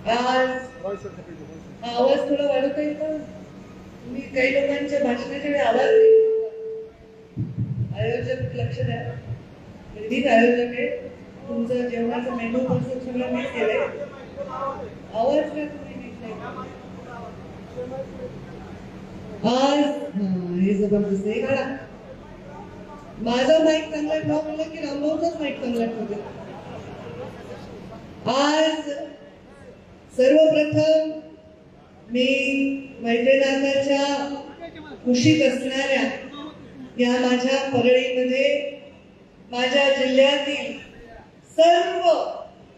आज आवाज थोडा वाढवता येतो. मी काही लोकांच्या भाषणाच्या वेळी आवाज आयोजक लक्ष द्या. मीच आयोजक आहे. तुमचं जेवणाचं मेनू कसं सगळं मीच केलंय. आवाज काय तुम्ही नीट नाही. आज हे जबरदस्त आहे. काढा माझा माईक चांगला ठेवा म्हणलं की रामभाऊचाच माईक चांगला ठेवतो. आज सर्वप्रथम मी मैत्रीनाथाच्या कुशीत असणाऱ्या या माझ्या परळीमध्ये माझ्या जिल्ह्यातील सर्व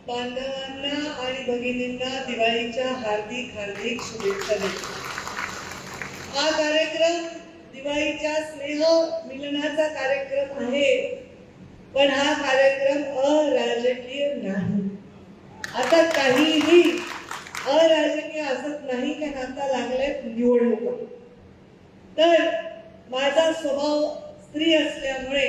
बांधवांना आणि भगिनींना दिवाळीच्या हार्दिक हार्दिक शुभेच्छा देतो. हा कार्यक्रम दिवाळीच्या स्नेह मिलनाचा कार्यक्रम आहे, पण हा कार्यक्रम अराजकीय नाही. आता काहीही अराजकीय असत नाही, कारण आता लागल्यात निवडणुका. तर माझा स्वभाव स्त्री असल्यामुळे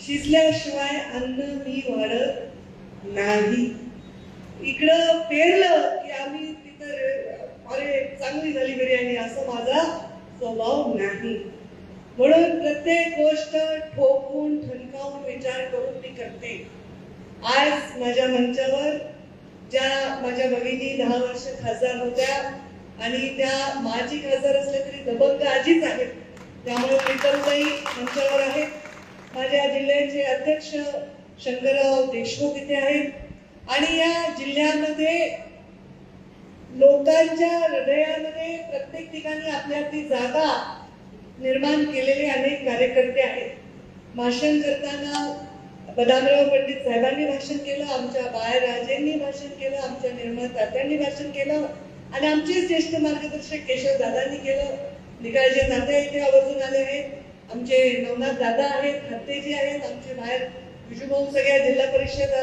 शिजल्याशिवाय अन्न मी वाढत नाही. इकडं पेरलं की आम्ही तिथं अरे चांगली झाली बिर्याणी असं माझा स्वभाव नाही. म्हणून प्रत्येक गोष्ट ठोकून ठणकावून विचार करून मी करते. आज माझ्या मंचावर ज्या माझ्या भगिनी 10 वर्ष खासदार होत्या आणि त्या माजी खासदार असल्या तरी दबंग आजीच आहेत, त्यामुळे प्रीतमताई मंचावर आहेत. माझ्या जिल्ह्याचे अध्यक्ष शंकरराव देशमुख इथे आहेत आणि या जिल्ह्यामध्ये लोकांच्या हृदयामध्ये प्रत्येक ठिकाणी आपली आपली जागा निर्माण केलेले अनेक कार्यकर्ते आहेत. भाषण करताना बदामराव पंडित साहेबांनी भाषण केलं, आमच्या बाळराजेंनी भाषण केलं, आमच्या निर्मळ तात्यांनी भाषण केलं आणि आमचे ज्येष्ठ मार्गदर्शक केशव दादांनी केलं. निकाळजे तात्या इथे आवर्जून आले आहेत. आमचे नवनाथ दादा आहेत, हत्तेजी आहेत, आमचे बाहेर विजूभाऊ सगळ्या जिल्हा परिषद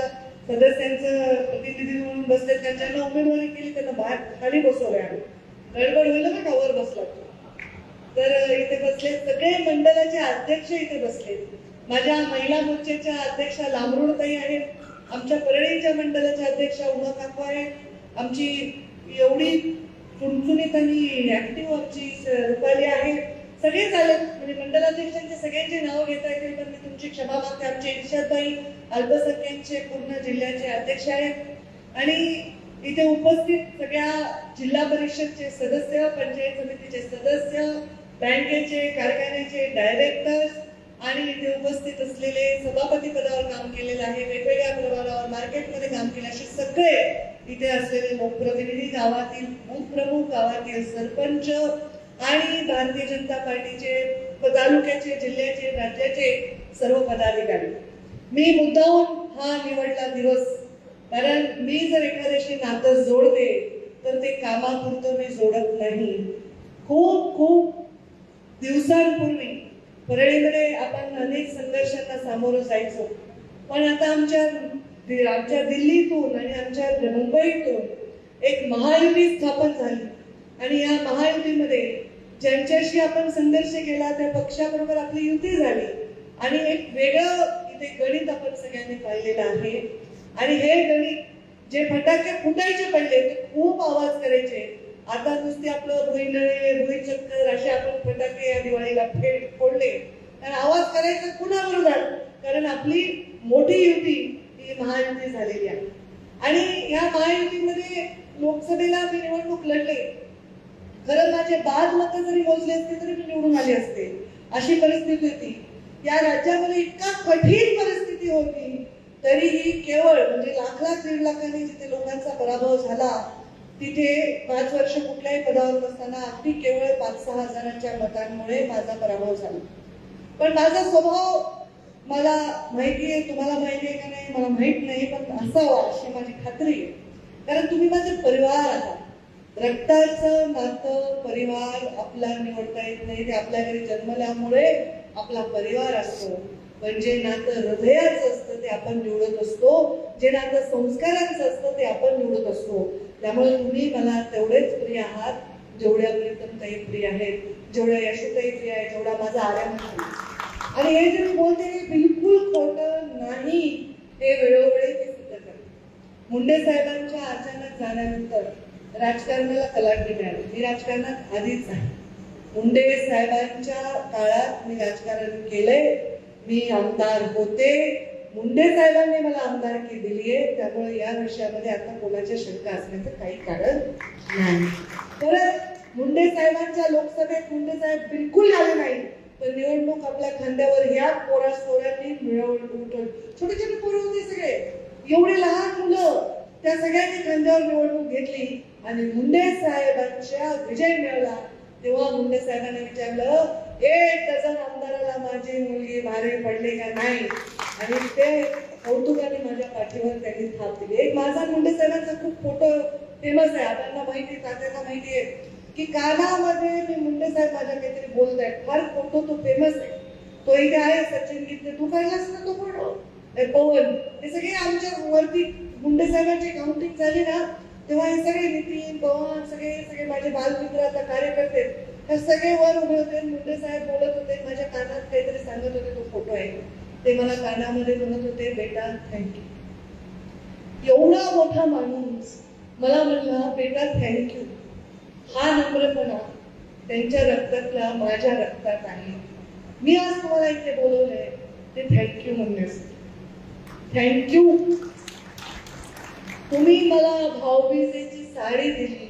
सदस्यांचं प्रतिनिधी म्हणून बसले. त्यांच्यानं उमेदवारी केली, त्यांना बाहेर खाली बसवलंय. आम्ही गडबड होईल ना का वर बसला तर इथे बसले सगळे मंडळाचे अध्यक्ष इथे बसले. माझ्या महिला मोर्चाच्या अध्यक्षा लांबरुणताई आहेत, आमच्या परळीच्या मंडळाच्या अध्यक्षा उमा काकू आहेत, आमची एवढी चुणचुणीत आणि ऍक्टिव्ह आमची रुपाली आहे. सगळेच आले. म्हणजे मंडळाध्यक्षांचे सगळ्यांची नावं घेता येतील, पण मी तुमची क्षमा मागते. आमचे इर्षादबाई अल्पसंख्याकचे पूर्ण जिल्ह्याचे अध्यक्ष आहेत आणि इथे उपस्थित सगळ्या जिल्हा परिषदचे सदस्य, पंचायत समितीचे सदस्य, बँकेचे कारखान्याचे डायरेक्टर्स आणि इथे उपस्थित असलेले सभापती पदावर काम केलेलं आहे, वेगवेगळ्या प्रभागावर मार्केटमध्ये काम केले असे सगळे इथे असलेले लोकप्रतिनिधी, गावातील बूथ प्रमुख, गावातील सरपंच आणि भारतीय जनता पार्टीचे तालुक्याचे, जिल्ह्याचे, राज्याचे सर्व पदाधिकारी. मी मुद्दाहून हा निवडला दिवस, कारण मी जर एखाद्याशी नातं जोडते तर ते कामापुरतं मी जोडत नाही. खूप खूप दिवसांपूर्वी परळीमध्ये आपण अनेक संघर्षांना सामोरं जायचो, पण आता आमच्या दिल्लीतून आणि आमच्या मुंबईतून एक महायुती स्थापन झाली आणि या महायुतीमध्ये ज्यांच्याशी आपण संघर्ष केला त्या पक्षाबरोबर आपली युती झाली आणि एक वेगळं इथे गणित आपण सगळ्यांनी पाहिलेलं आहे. आणि हे गणित जे फटाके फुटायचे पडले ते खूप आवाज करायचे, आता नुसते आपलं भुईनळे भुईचक्कर असे आपण फटाके या दिवाळीला फोडले तर आवाज करायचा कुणाविरोधात, कारण आपली मोठी युती ही महायुती झालेली आहे. आणि या महायुतीमध्ये लोकसभेला मी निवडणूक लढले. खरं माझे 12 मत जरी मोजले असते तरी मी निवडून आले असते, अशी परिस्थिती होती. या राज्यामध्ये इतका कठीण परिस्थिती होती, तरीही केवळ म्हणजे लाख 1.5 लाखांनी जिथे लोकांचा पराभव झाला तिथे 5 वर्ष कुठल्याही पदावर नसताना अगदी केवळ 5-6 हजारांच्या मतांमुळे माझा पराभव झाला. पण माझा स्वभाव मला माहिती आहे, तुम्हाला माहिती आहे का नाही मला माहित नाही, पण असावा अशी माझी खात्री आहे. कारण तुम्ही माझे परिवार आहात. रक्ताचं नातं परिवार आपला निवडता येत नाही, ते आपल्या घरी जन्मल्यामुळे आपला परिवार असतो. पण जे नातं हृदयाचं असतं ते आपण निवडत असतो, जे नातं संस्कारांचं असतं ते आपण निवडत असतो. त्यामुळे तुम्ही मला तेवढेच प्रिय आहात जेवढ्या प्रीतमताई प्रिय आहेत, जेवढ्या यशोताई प्रिय आहे, जेवढा माझा आर्यन आहे. आणि हे जे मी बोलते बिलकुल खोटं नाही, हे वेळोवेळी ते सिद्ध करते. मुंडे साहेबांच्या अचानक जाण्यानंतर राजकारणाला कलाटणी मिळाली. मी राजकारणात आधीच आहे. मुंडे साहेबांच्या काळात मी राजकारण केलंय. मी आमदार होते. मुंडे साहेबांनी मला आमदारकी दिली आहे. त्यामुळे या विषयामध्ये आता कोणाच्या शंका असण्याचं काही कारण नाही. परत मुंडे साहेबांच्या लोकसभेत मुंडे साहेब बिलकुल आले नाही. पण निवडणूक आपल्या खांद्यावर ह्या पोरांनी मिळवून छोटे छोटे पोरं होते सगळे, एवढे लहान मुलं, त्या सगळ्यांनी खांद्यावर निवडणूक घेतली आणि मुंडे साहेबांच्या विजय मिळाला. तेव्हा मुंडे साहेबांनी विचारलं, 1 डझन आमदाराला माझी मुलगी भारी पडली का नाही, आणि ते कौतुकाने माझ्या पाठीवर त्यांनी थाप दिली. एक माझा मुंडे साहेबांचा खूप फोटो फेमस आहे, आपल्याला माहिती आहे, तात्याला माहिती आहे की कानामध्ये मी मुंडे साहेब माझ्या काहीतरी बोलत आहेत. फार फोटो तो फेमस आहे. तो इथे आहे सचिन गीतने, तू पाहिलास ना तो फोटो, पवन, हे सगळे आमच्या वरती मुंडे साहेबांची काउंटिंग झाली ना तेव्हा हे सगळे नितीन, पवन, सगळे माझे बालमित्र आता कार्यकर्ते हे सगळे वर उभे होते. मुंडे साहेब बोलत होते, माझ्या कानात काहीतरी सांगत होते. तो फोटो आहे, ते मला कानामध्ये म्हणत होते, बेटा थँक्यू. एवढा मोठा माणूस मला म्हणला, बेटा थँक्यू. हा नम्रपणा त्यांच्या रक्तातला माझ्या रक्तात आहे. मी आज तुम्हाला इथे बोलवलंय ते थँक्यू म्हणण्यासाठी. थँक्यू. तुम्ही मला भाऊबीजेची साडी दिली,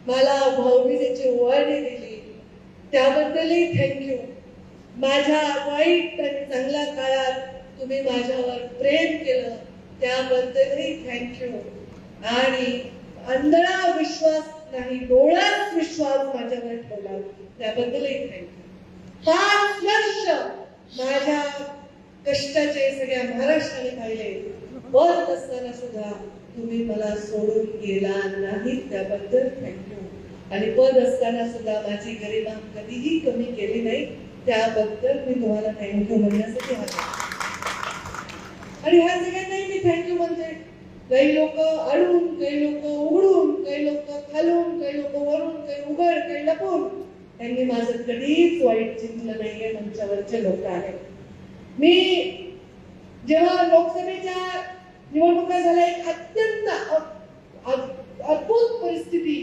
मला भाऊबीजेची ओवाळणी दिली, त्याबद्दलही थँक्यू. माझ्या वाईट आणि चांगल्या काळात तुम्ही माझ्यावर प्रेम केलं, त्याबद्दलही थँक्यू. आणि आंधळा विश्वास नाही, डोळ्यात विश्वास माझ्यावर ठेवला, त्याबद्दलही थँक्यू. 5 वर्ष माझ्या कष्टाचे सगळ्या महाराष्ट्राने पाहिले, पद असताना सुद्धा तुम्ही मला सोडून गेला नाही, त्याबद्दल थँक्यू. आणि पद असताना सुद्धा माझी गरिमा कधीही कमी केली नाही, त्याबद्दल मी तुम्हाला थँक्यू म्हणण्यासाठी आले. आणि ह्या सगळ्यांनाही मी थँक्यू म्हणते. काही लोक अडून, काही लोक उघडून, काही लोक खालून, काही लोक वरून, काही उघड, काही लपून, त्यांनी माझं कधीच वाईट चिंतलं नाहीये. मंचावरचे लोक आहेत. मी जेव्हा लोकसभेच्या निवडणुका झाल्या, एक अत्यंत अद्भुत परिस्थिती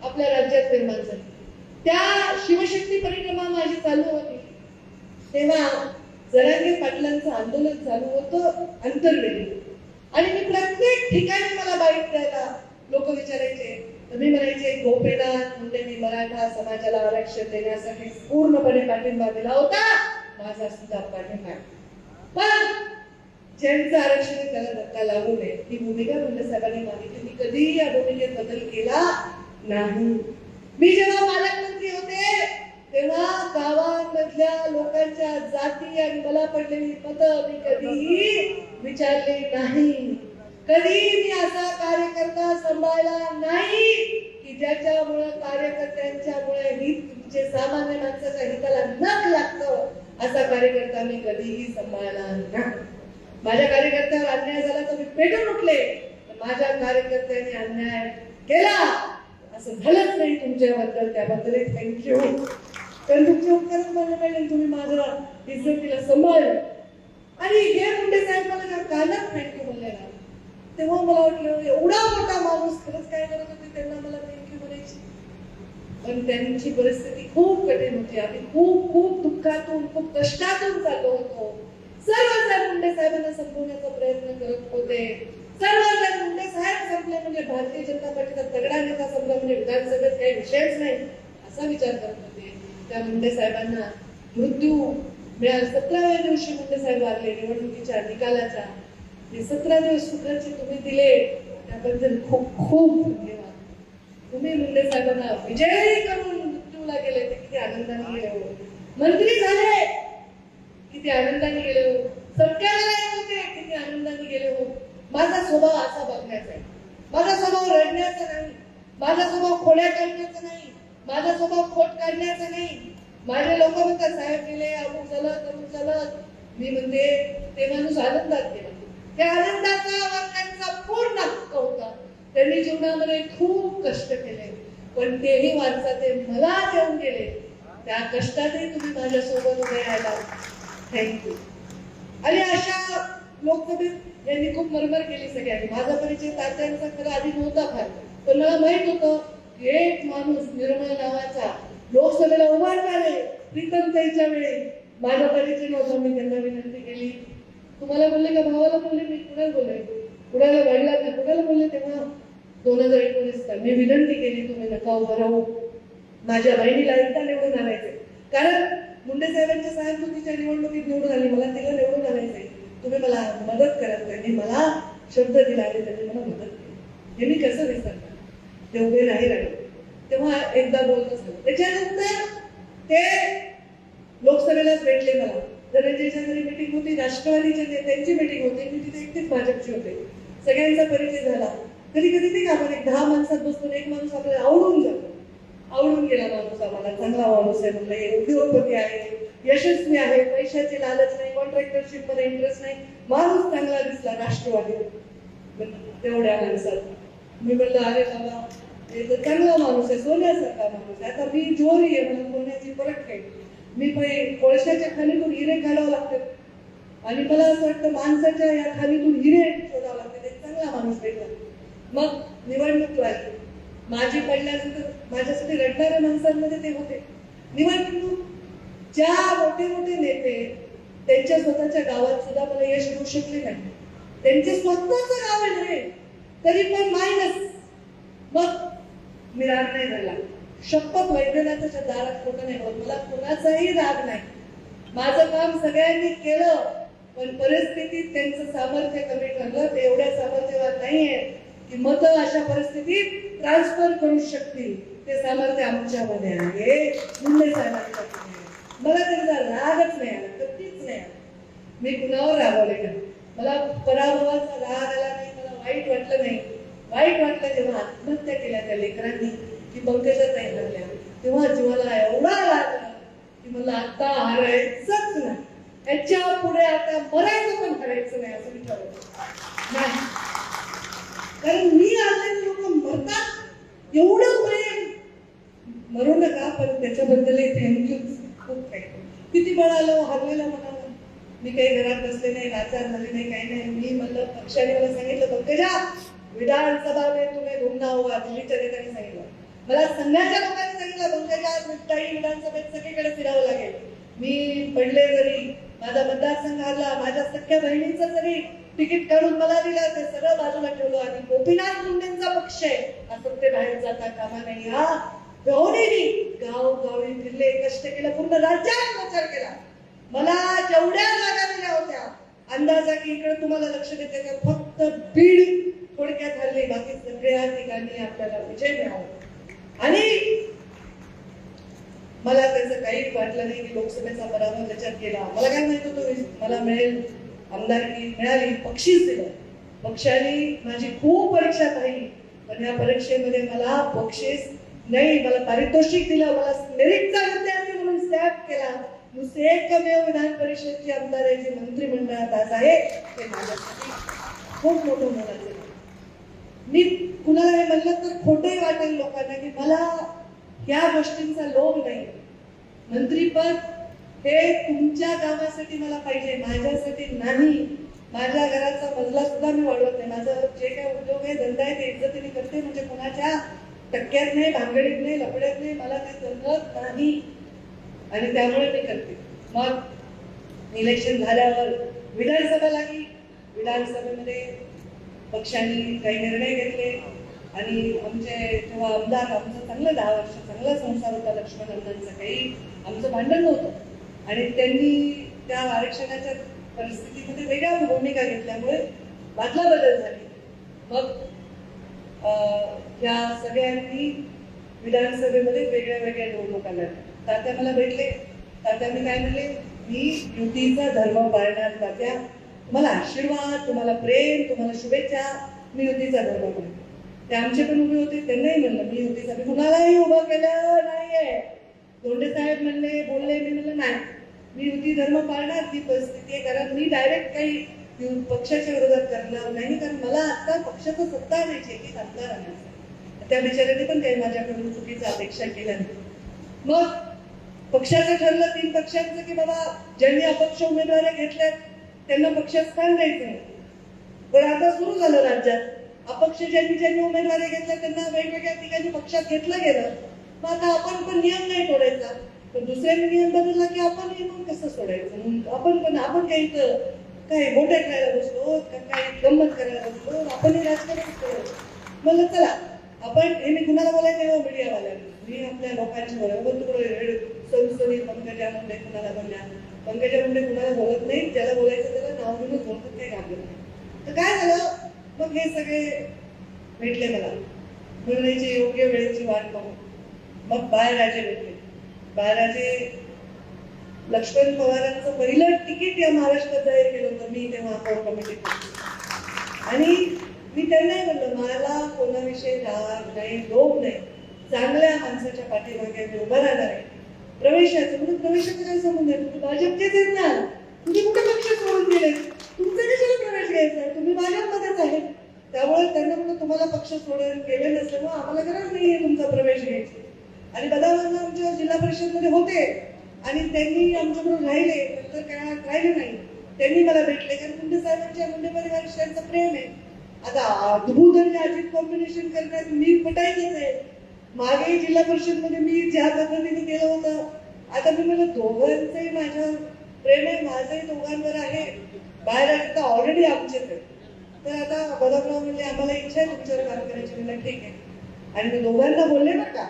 आपल्या राज्यात निर्माण झाली. त्या शिवशक्ती परिक्रमा माझी चालू होती तेव्हा जरांगे पाटलांचं आंदोलन चालू होतं अंतर्वेदी, आणि मी प्रत्येक ठिकाणी मला बाईट द्यायला लोक विचारायचे, तर मी म्हणायचे, गोपीनाथ मुंडेंनी मराठा समाजाला आरक्षण देण्यासाठी पूर्णपणे पाठिंबा दिला होता, माझा सुद्धा पाठिंबा. पण ज्यांचं आरक्षण त्याला धक्का लागू नये ही भूमिका मुंडे साहेबांनी मागितली. मी कधीही या भूमिकेत बदल केला नाही. मी जेव्हा पालकमंत्री होते तेव्हा गावांमधल्या लोकांच्या जाती आणि मला पडलेली मतं मी कधीही विचारले नाही. कधी मी असा कार्यकर्ता सांभाळला नाही की ज्याच्यामुळे कार्यकर्त्यांच्यामुळे हित सामान्य माणसाच्या हिताला नख लागतं, असा कार्यकर्ता मी कधीही सांभाळला नाही. माझ्या कार्यकर्त्यावर अन्याय झाला तर मी पेटून उठले, माझ्या कार्यकर्त्यांनी अन्याय केला असं झालंच नाही तुमच्याबद्दल, त्याबद्दल थँक्यू. कारण तुमचे उपकार मला पाहिजे, तुम्ही माझ्या इज्जतीला सांभाळलं. आणि हे मुंडे साहेब मला जेव्हा कानात थँक्यू म्हणले ना तेव्हा मला वाटलं, एवढा मोठा माणूस खरंच काय करत होते, त्यांना मला थँक्यू म्हणायची. पण त्यांची परिस्थिती खूप कठीण होती. आम्ही खूप खूप दुःखातून, खूप कष्टातून चाललो होतो. सर्वजण मुंडे साहेबांना संपवण्याचा प्रयत्न करत होते. सर्वजण मुंडे साहेब संपले म्हणजे भारतीय जनता पार्टीचा तगडा नेता संपला म्हणजे विधानसभेत काही विषयच नाही असा विचार करत होते. त्या मुंडे साहेबांना मृत्यू मिळाला. 17व्या दिवशी मुंडे साहेब वारले निवडणुकीच्या निकालाच्या. हे 17 दिवस सुखाचे तुम्ही दिले, त्याबद्दल खूप खूप धन्यवाद. तुम्ही मुंडे साहेबांना विजयी करून मृत्यूला गेले, ते किती आनंदाने गेले हो. मंत्री झाले किती आनंदाने गेले हो. सत्याला होते किती आनंदाने गेले हो. माझा स्वभाव असा बघण्याचा आहे. माझा स्वभाव रडण्याचा नाही, माझा स्वभाव खोड्या काढण्याचा नाही, माझा स्वभाव खोट काढण्याचा नाही. माझे लोक म्हणतात, साहेब गेले, अमुक झालं तमुक झालं. मी म्हणते ते माणूस आनंदात गेला. त्या आनंदाचा त्यांचा पूर्ण हक्क होता. त्यांनी जीवनामध्ये खूप कष्ट केले, पण तेही वारसा ते मला देऊन गेले. त्या कष्टातही तुम्ही माझ्या सोबत उभे राहिला, थँक्यू. आणि अशा लोकसभेत यांनी खूप मरमर केली सगळ्यांनी. माझा परिचय तात्यांचा खरं आधी नव्हता फार, पण मला माहित होतं की एक माणूस निर्मळ नावाचा लोकसभेला उभा आहे. प्रीतमताईच्या वेळी माझा परिचय नव्हता, मी त्यांना विनंती केली. तुम्हाला बोलले का भावाला बोलले, मी कुणाला बोलले, कुणाला वडिलांना कुणाला बोलले, तेव्हा 2019ला मी विनंती केली तुम्ही नका उभं राहू, माझ्या बहिणीला एकदा निवडून आणायचे. कारण मुंडे साहेबांच्या सहानुभूतीच्या निवडणुकीत निवडून आली, मला तिला निवडून आणायचंय, तुम्ही मला मदत करा. त्यांनी मला शब्द दिला आणि त्यांनी मला मदत केली. हे मी कसं विसरणार, ते उभे नाही राहिले. तेव्हा एकदा बोलणं झालं. त्याच्यानंतर ते लोकसभेलाच भेटले मला. धनंजयच्या घरी मिटिंग होती, राष्ट्रवादीच्या नेत्यांची मिटिंग होती, मी तिथे एकटीच भाजपची होते. सगळ्यांचा परिचय झाला. कधी कधी नाही का आपण एक 10 माणसात बसतो, एक माणूस आपल्याला आवडून जातो. आवडून गेला माणूस आम्हाला, चांगला माणूस आहे, म्हणलं हे उद्योगपती आहे, यशस्वी आहे, पैशाची लालच नाही, कॉन्ट्रॅक्टरशिप मध्ये इंटरेस्ट नाही, माणूस चांगला दिसला राष्ट्रवादी. तेवढ्या माणसात मी म्हणलं अरे बाबा हे तर चांगला माणूस आहे, सोन्यासारखा माणूस आहे. आता मी जोरी आहे म्हणून सोन्याची फरक काय, मी कोळशाच्या खाणीतून हिरे काढावं लागतात आणि मला असं वाटतं माणसाच्या या खाणीतून हिरे शोधावं लागतात. एक चांगला माणूस भेटला. मग निवडणूक लागली. माझी पडल्यानंतर माझ्यासाठी रडणाऱ्या माणसांमध्ये ते होते. निवडणूक ज्या मोठे मोठे नेते त्यांच्या स्वतःच्या गावात सुद्धा मला यश घेऊ शकले नाही. त्यांचे स्वतःच गाव आहे तरी पण मायनस. मग मी राग नाही धरला. शपथ वैद्यनाथाच्या दारात खोटं नाही बोलत. मला कोणाचाही राग नाही. माझं काम सगळ्यांनी केलं, पण परिस्थितीत त्यांचं सामर्थ्य कमी ठरलं. ते एवढ्या सामर्थ्यवान नाहीये की मत अशा परिस्थितीत ट्रान्सफर करू शकतील. ते सामर्थ्य आमच्यामध्ये आहे, मुंडे साहेबांच्याकडे. मला त्यांचा रागच नाही आला, कधीच नाही आला. मी कुणावर रागवले का? मला पराभवाचा राग आला नाही, मला वाईट वाटलं नाही. वाईट वाटलं जेव्हा आत्महत्या केल्या त्या लेकरांनी, की पंकजाताई हरल्या, तेव्हा जीवाला एवढा लागला की मला आता हारायचंच नाही, याच्या पुढे आता मरायचं पण करायचं नाही असं मी ठरवलं नाही. कारण मी आलेले लोक मरतात एवढं प्रेम, मरू नका, पण त्याच्याबद्दलही थँक्यू खूप काही. किती मिळालं हरलेलं म्हणाला. मी काही घरात बसले नाही, नाचार झाले नाही, काही नाही. मी म्हणलं पक्षाने मला सांगितलं पंकजा विधानसभा में तुम्हें घूमना होगा. दिल्लीच्या नेत्यांनी सांगितलं, मला संघाच्या लोकांनी सांगितलं पंकजा विधानसभेत सगळीकडे फिरावं लागेल. मी पडले जरी, माझा मतदारसंघ हरला, माझ्या सख्या बहिणीचं जरी तिकीट काढून मला दिलं, ते सगळं बाजूला ठेवलं आणि गोपीनाथ मुंडेंचा पक्ष आहे असं ते बाहेर जाता कामा नाही. हा गौरीनी गावोगावी फिरले, कष्ट केलं, पूर्ण राज्यात प्रचार केला. मला जेवढ्या जागा दिल्या होत्या अंदाजा की इकडे तुम्हाला लक्ष देते का, फक्त बीड थोडक्यात हरली, बाकी सगळ्या ठिकाणी आपल्याला विजय मिळाला. आणि मला त्याचं काही वाटलं नाही की लोकसभेचा पराभव त्याच्यात केला. मला काय माहित होतं मला मिळेल, आमदारकी मिळाली, बक्षीस दिलं. पक्षाने माझी खूप परीक्षा पाहिली, पण या परीक्षेमध्ये मला बक्षीस नाही, मला पारितोषिक दिलं. मला मेरिटचा विद्यार्थी म्हणून स्टॅम्प केला. नुसते एकमेव विधान परिषदेची आमदार आहे जी मंत्रिमंडळात आज आहे, ते माझ्यासाठी खूप मोठं मोलाचं. मी कुणाला हे म्हणलं तर खोटंही वाटेल लोकांना की मला या गोष्टींचा लोभ नाही. मंत्रीपद हे तुमच्या कामासाठी मला पाहिजे, माझ्यासाठी नाही. माझ्या घराचा मजला सुद्धा मी वाढवत नाही. माझं जे काही उद्योग आहे, धंदा आहे, ते इज्जतीने करते. म्हणजे कुणाच्या टक्क्यात नाही, भानगडीत नाही, लपड्यात नाही. मला ते जमत नाही आणि त्यामुळे मी करते. मग इलेक्शन झाल्यावर विधानसभा लागली. विधानसभेमध्ये पक्षाने काही निर्णय घेतले आणि आमचे जेव्हा आमदार, आमचं चांगलं 10 वर्ष चांगला संसार होता लक्ष्मण अण्णांचा, काही आमचं भांडण नव्हतं आणि त्यांनी त्या आरक्षणाच्या परिस्थितीमध्ये वेगळ्या भूमिका घेतल्यामुळे बादला बदल झाली. मग या सगळ्यांनी विधानसभेमध्ये वेगळ्या वेगळ्या निवडणुका लढल्या. तात्या मला भेटले. तात्या मी काय म्हणले, मी युतीचा धर्म पाळणार. तात्या तुम्हाला आशीर्वाद, तुम्हाला प्रेम, तुम्हाला शुभेच्छा. मी युतीचा धर्म पाळणार. ते आमचे पण उभे होते, त्यांनाही म्हणलं मी युतीचा, मी कुणालाही उभं केलं नाहीये. धोंडे साहेब म्हणले, बोलले, मी म्हणलं नाही, मी युती धर्म पाळणार. ती परिस्थिती आहे, कारण मी डायरेक्ट काही पक्षाच्या विरोधात करणार नाही, कारण मला आता पक्षाचं सत्ता आणायची आहे की आमदार आणायचं. त्या बिचाऱ्याने पण काही माझ्याकडून चुकीच्या अपेक्षा केल्या नाही. मग पक्षाचं ठरलं 3 पक्षांचं की बाबा ज्यांनी अपक्ष उमेदवारी घेतल्यात त्यांना पक्षात स्थान द्यायचं. पण आता सुरू झालं राज्यात अपक्ष ज्यांनी उमेदवारी घेतल्या त्यांना वेगवेगळ्या ठिकाणी पक्षात घेतलं गेलं. मग आता आपण पण नियम नाही तोडायचा, पण दुसऱ्यांनी नियम बदलला की आपण नियम कसं सोडायचं? मग आपण काही इथं काय मोठे खायला बसलो का काय गंमत करायला बसलो? आपणही राजकारण करतो. म्हणलं चला आपण हे मी कुणाला बोलायचं हो मीडियावाल्यांना, मी आपल्या लोकांच्या बरोबर तुकडे संसदी पंकजा मुंडे कुणाला बोलल्या, पंकजा मुंडे कुणाला बोलत नाही, ज्याला बोलायचं त्याला नाव घेऊन बोलतात, काही घाबरत नाही. तर काय झालं, मग हे सगळे भेटले मला बोलण्याची योग्य वेळेची वाट पाहून. मग बाळराजे भेटले. बाळराजे लक्ष्मण पवारांचं पहिलं तिकीट या महाराष्ट्रात जाहीर केलं होतं मी तेव्हा कोर कमिटीत. आणि मी त्यांनाही म्हणलं मला कोणाविषयी राग नाही, लोभ नाही, चांगल्या माणसाच्या पाठीमागे मी उभं राहणार आहे. प्रवेशाचं म्हणून प्रवेशाचं काय संबंध आहे? तुम्ही भाजपचेच आहेत ना, तुम्ही कुठे पक्ष सोडून दिले, तुमचा कशाला प्रवेश घ्यायचा आहे? तुम्ही भाजपमध्येच आहे. त्यामुळे त्यांना म्हणून तुम्हाला पक्ष सोडून गेले नसल्यामुळे आम्हाला गरज नाहीये तुमचा प्रवेश घ्यायची. आणि बदामांना आमच्या जिल्हा परिषदमध्ये होते आणि त्यांनी आमच्याकडून राहिले, नंतर काळात राहिले नाही. त्यांनी मला भेटले कारण मुंडे साहेबांच्या मुंडे परिवाराशी त्यांचं प्रेम आहे. आता अद्भुत आणि अजित कॉम्बिनेशन करण्यात मी पटायचंच आहे. मागे जिल्हा परिषद मध्ये मी ज्या पद्धतीने केलं होतं, आता मी म्हणलं दोघांचंही माझ्यावर प्रेम आहे, माझंही दोघांवर आहे. बाहेर आता ऑलरेडी आमचेच आहे. तर आता बदामराव म्हणले आम्हाला इच्छा आहे तुमच्यावर काम करायची. म्हणलं ठीक आहे. आणि मी दोघांना बोलले ना का,